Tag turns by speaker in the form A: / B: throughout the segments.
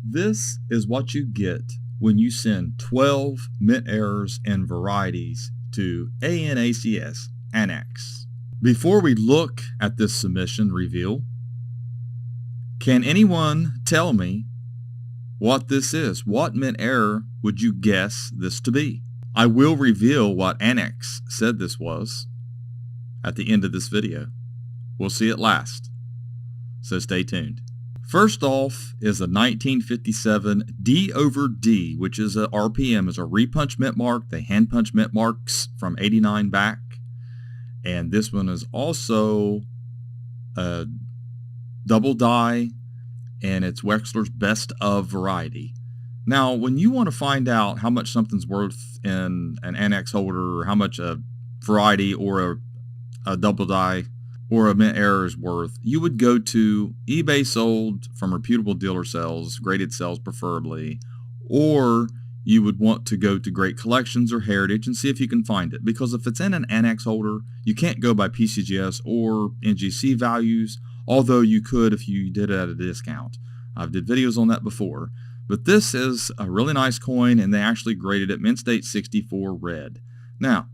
A: This is what you get when you send 12 mint errors and varieties to ANACS, ANACS. Before we look at this submission reveal, can anyone tell me what this is? What mint error would you guess this to be? I will reveal what ANACS said this was at the end of this video. We'll see it last, so stay tuned. First off is a 1957 D over D, which is a RPM, is a repunch mint mark. They hand punch mint marks from 89 back. And this one is also a double die, and it's Wechsler's best of variety. Now, when you want to find out how much something's worth in an ANACS holder, or how much a variety or a double die or a mint error is worth, you would go to eBay sold from reputable dealer sales, graded sales preferably, or you would want to go to Great Collections or Heritage and see if you can find it. Because if it's in an ANACS holder, you can't go by PCGS or NGC values, although you could if you did it at a discount. I've did videos on that before. But this is a really nice coin, and they actually graded it Mint State 64 red. Now,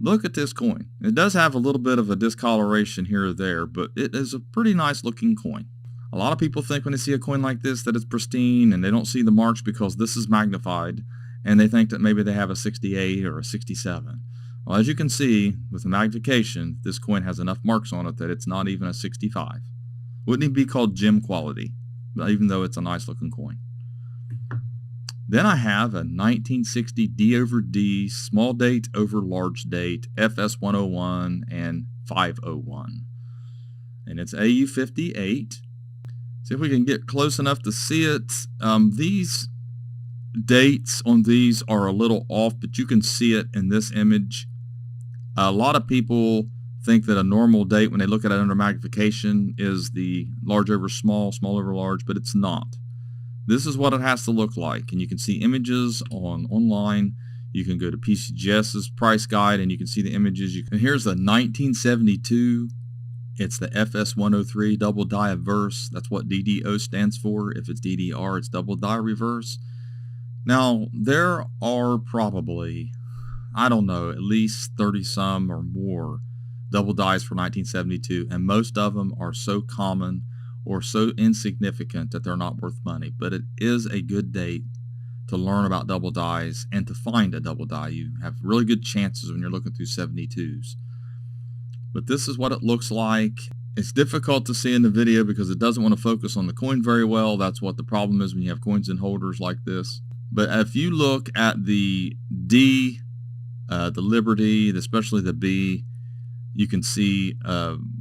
A: look at this coin. It does have a little bit of a discoloration here or there, but it is a pretty nice looking coin. A lot of people think when they see a coin like this that it's pristine, and they don't see the marks because this is magnified, and they think that maybe they have a 68 or a 67. Well, as you can see with the magnification, this coin has enough marks on it that it's not even a 65. Wouldn't even be called gem quality, even though it's a nice looking coin. Then I have a 1960 D over D, small date over large date, FS 101 and 501. And it's AU 58. See if we can get close enough to see it. These dates on these are a little off, but you can see it in this image. A lot of people think that a normal date when they look at it under magnification is the large over small, small over large, but it's not. This is what it has to look like, and you can see images online. You can go to PCGS's price guide, and you can see the images. And here's the 1972. It's the FS 103 double die reverse. That's what DDO stands for. If it's DDR, it's double die reverse. Now, there are probably, I don't know, at least 30 some or more double dies for 1972, and most of them are so common or so insignificant that they're not worth money. But it is a good date to learn about double dies and to find a double die. You have really good chances when you're looking through 72s. But this is what it looks like. It's difficult to see in the video because it doesn't want to focus on the coin very well. That's what the problem is when you have coins in holders like this. But if you look at the D, the Liberty, especially the B, you can see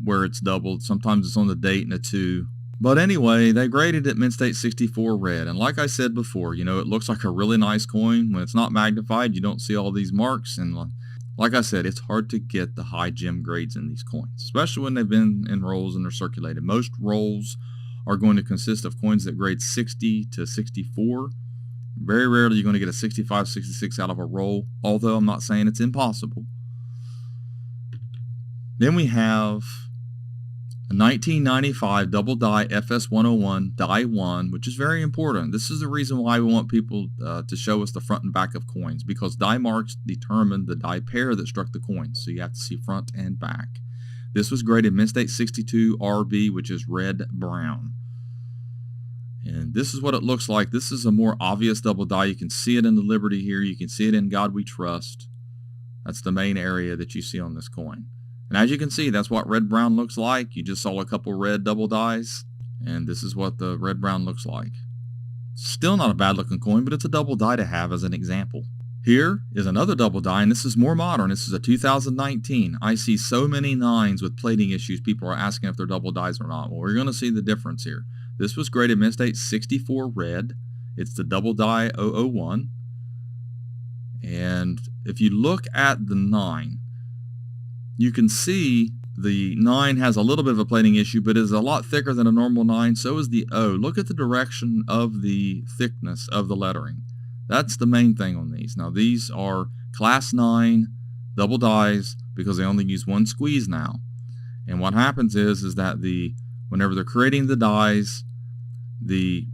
A: where it's doubled. Sometimes it's on the date and a 2. But anyway, they graded it Mint State 64 red. And like I said before, you know, it looks like a really nice coin. When it's not magnified, you don't see all these marks. And like I said, it's hard to get the high gem grades in these coins, especially when they've been in rolls and they're circulated. Most rolls are going to consist of coins that grade 60 to 64. Very rarely you're going to get a 65, 66 out of a roll, although I'm not saying it's impossible. Then we have a 1995 double die FS 101 die 1, which is very important. This is the reason why we want people to show us the front and back of coins, because die marks determine the die pair that struck the coin, so you have to see front and back. This was graded Mint State 62 RB, which is red-brown. And this is what it looks like. This is a more obvious double die. You can see it in the Liberty here. You can see it in God We Trust. That's the main area that you see on this coin. And as you can see, that's what red-brown looks like. You just saw a couple red double dies, and this is what the red-brown looks like. Still not a bad-looking coin, but it's a double die to have as an example. Here is another double die, and this is more modern. This is a 2019. I see so many 9s with plating issues. People are asking if they're double dies or not. Well, we're going to see the difference here. This was graded Mint State 64 red. It's the double die 001. And if you look at the 9, you can see the 9 has a little bit of a plating issue, but is a lot thicker than a normal 9. So is the O. Look at the direction of the thickness of the lettering. That's the main thing on these. Now, these are class 9 double dies because they only use one squeeze now. And what happens is that whenever they're creating the dies, the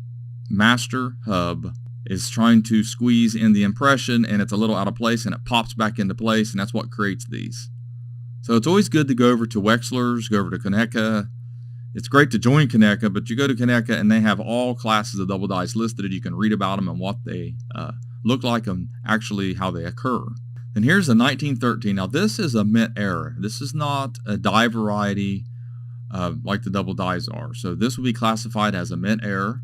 A: master hub is trying to squeeze in the impression, and it's a little out of place, and it pops back into place, and that's what creates these. So it's always good to go over to Wechsler's, go over to Coneca. It's great to join Coneca, but you go to Coneca and they have all classes of double dies listed, and you can read about them and what they look like and actually how they occur. And here's a 1913. Now this is a mint error. This is not a die variety like the double dies are. So this will be classified as a mint error.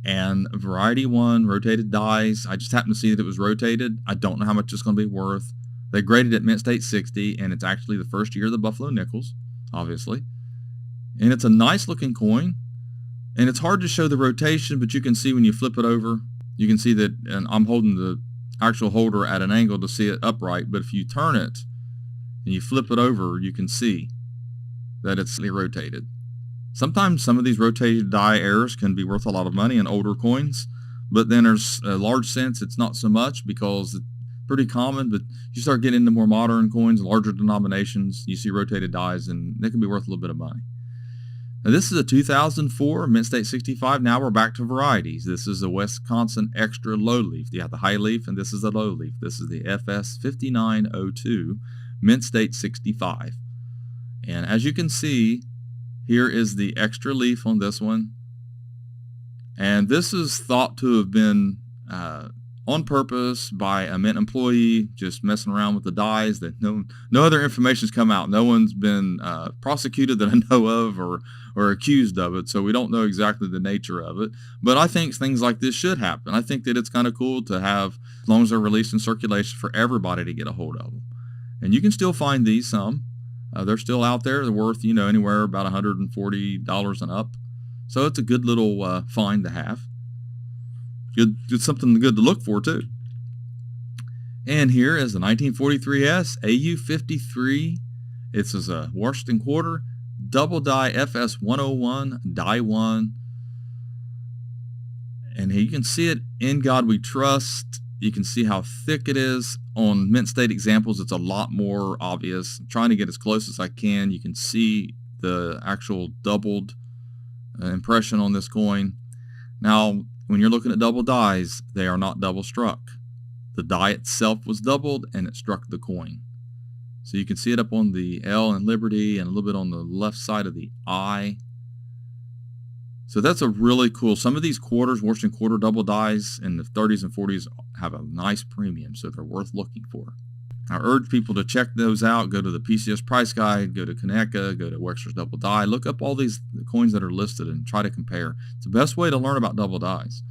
A: And variety 1 rotated dies. I just happened to see that it was rotated. I don't know how much it's going to be worth. They graded it mint state 60, and it's actually the first year of the Buffalo Nickels, obviously. And it's a nice looking coin. And it's hard to show the rotation, but you can see when you flip it over, you can see that, and I'm holding the actual holder at an angle to see it upright, but if you turn it and you flip it over, you can see that it's rotated. Sometimes some of these rotated die errors can be worth a lot of money in older coins, but then there's a large sense it's not so much because it's pretty common, but you start getting into more modern coins, larger denominations, you see rotated dies, and they can be worth a little bit of money. Now this is a 2004 mint state 65. Now we're back to varieties. This is a Wisconsin extra low leaf. You have the high leaf, and this is the low leaf. This is the FS 5902 mint state 65. And as you can see, here is the extra leaf on this one. And this is thought to have been on purpose by a mint employee, just messing around with the dies. That no other information's come out. No one's been prosecuted that I know of or accused of it. So we don't know exactly the nature of it. But I think things like this should happen. I think that it's kind of cool to have, as long as they're released in circulation, for everybody to get a hold of them. And you can still find these some. They're still out there. They're worth, anywhere about $140 and up. So it's a good little find to have. Good, something good to look for too. And here is the 1943S AU53. It's a Washington quarter, double die FS 101, die 1. And here you can see it, In God We Trust. You can see how thick it is. On mint state examples, it's a lot more obvious. I'm trying to get as close as I can. You can see the actual doubled impression on this coin. Now, when you're looking at double dies, they are not double struck. The die itself was doubled and it struck the coin. So you can see it up on the L and Liberty and a little bit on the left side of the I. So that's a really cool. Some of these quarters, Washington quarter double dies in the 30s and 40s have a nice premium, so they're worth looking for. I urge people to check those out. Go to the PCS price guide, go to Coneca, go to Wexler's double die, look up all these coins that are listed and try to compare. It's the best way to learn about double dies.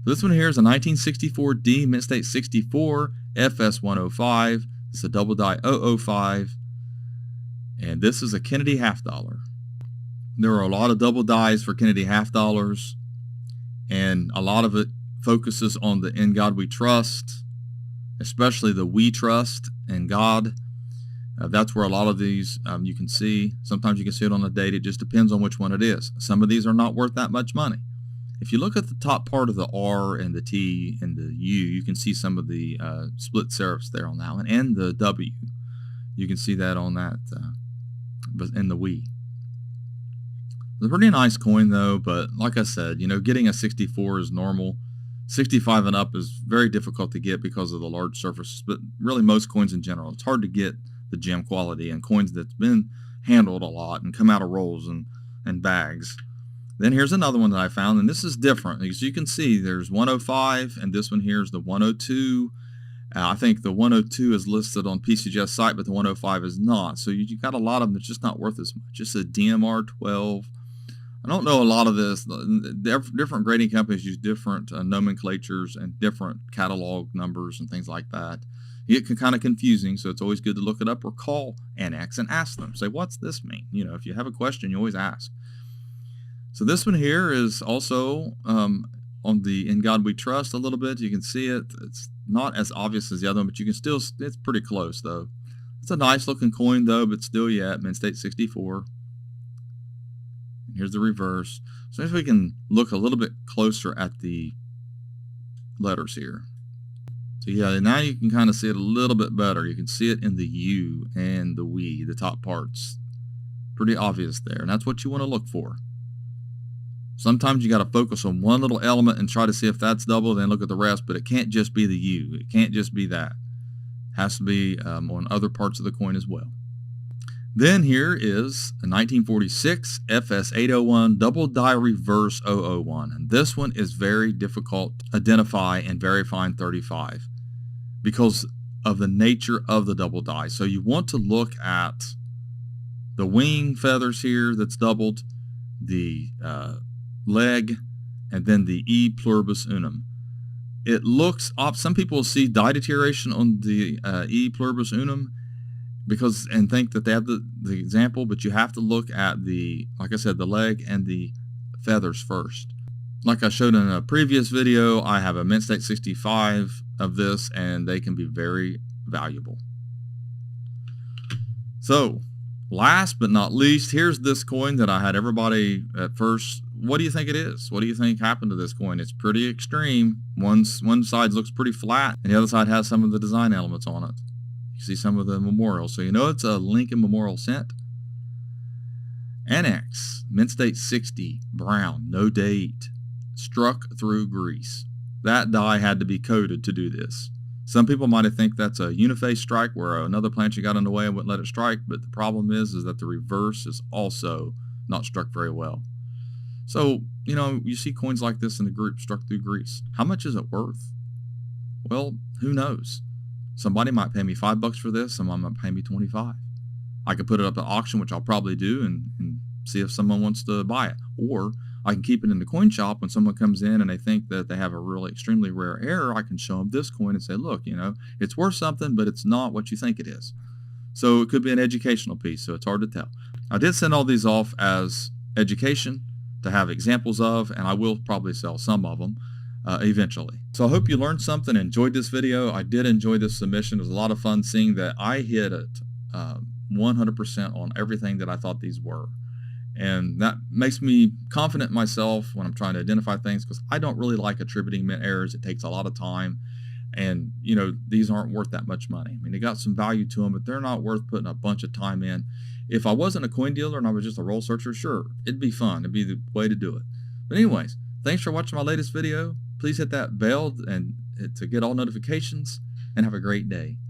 A: So this one here is a 1964D mint state 64 FS 105. It's a double die 005, and this is a Kennedy half dollar. There are a lot of double dies for Kennedy half dollars, and a lot of it focuses on the In God We Trust, especially the We Trust in God. That's where a lot of these you can see. Sometimes you can see it on the date. It just depends on which one it is. Some of these are not worth that much money. If you look at the top part of the R and the T and the U, you can see some of the split serifs there on that one, and the W. You can see that on that, but in the We. It's a pretty nice coin though, but like I said, getting a 64 is normal. 65 and up is very difficult to get because of the large surfaces, but really most coins in general. It's hard to get the gem quality and coins that's been handled a lot and come out of rolls and bags. Then here's another one that I found, and this is different. As you can see, there's 105, and this one here is the 102. I think the 102 is listed on PCGS site, but the 105 is not. So you got a lot of them that's just not worth as much. It's a DMR 12. I don't know a lot of this. Different grading companies use different nomenclatures and different catalog numbers and things like that. It can kind of confusing, so it's always good to look it up or call ANACS and ask them. Say, what's this mean? If you have a question, you always ask. So this one here is also on the In God We Trust a little bit. You can see it. It's not as obvious as the other one, but you can still, it's pretty close though. It's a nice looking coin though, but still yet, mint state 64. And here's the reverse. So if we can look a little bit closer at the letters here. So yeah, now you can kind of see it a little bit better. You can see it in the U and the We, the top parts. Pretty obvious there, and that's what you want to look for. Sometimes you got to focus on one little element and try to see if that's doubled and look at the rest, but it can't just be the U. It can't just be that. It has to be on other parts of the coin as well. Then here is a 1946 FS801 double die reverse 001. And this one is very difficult to identify in very fine 35 because of the nature of the double die. So you want to look at the wing feathers here that's doubled, the leg, and then the E pluribus unum. It looks up, some people see die deterioration on the E pluribus unum and think that they have the example, but you have to look at the, like I said, the leg and the feathers first. Like I showed in a previous video, I have a mint state 65 of this, and they can be very valuable. So last but not least, here's this coin that I had everybody at first, what do you think it is? What do you think happened to this coin? It's pretty extreme. One side looks pretty flat, and the other side has some of the design elements on it. You see some of the memorials. So you know it's a Lincoln Memorial cent. ANACS, mint state 60, brown, no date, struck through grease. That die had to be coated to do this. Some people might think that's a uniface strike where another plancha got in the way and wouldn't let it strike, but the problem is that the reverse is also not struck very well. So, you know, you see coins like this in the group struck through grease. How much is it worth? Well, who knows? Somebody might pay me $5 for this, someone might pay me 25. I could put it up at auction, which I'll probably do, and see if someone wants to buy it. Or I can keep it in the coin shop. When someone comes in and they think that they have a really extremely rare error, I can show them this coin and say, look, you know, it's worth something, but it's not what you think it is. So it could be an educational piece, so it's hard to tell. I did send all these off as education to have examples of, and I will probably sell some of them eventually. So I hope you learned something, enjoyed this video. I did enjoy this submission. It was a lot of fun seeing that I hit it 100% on everything that I thought these were. And that makes me confident in myself when I'm trying to identify things, because I don't really like attributing mint errors. It takes a lot of time. And, you know, these aren't worth that much money. I mean, they got some value to them, but they're not worth putting a bunch of time in. If I wasn't a coin dealer and I was just a roll searcher, sure, it'd be fun. It'd be the way to do it. But anyways, thanks for watching my latest video. Please hit that bell and to get all notifications, and have a great day.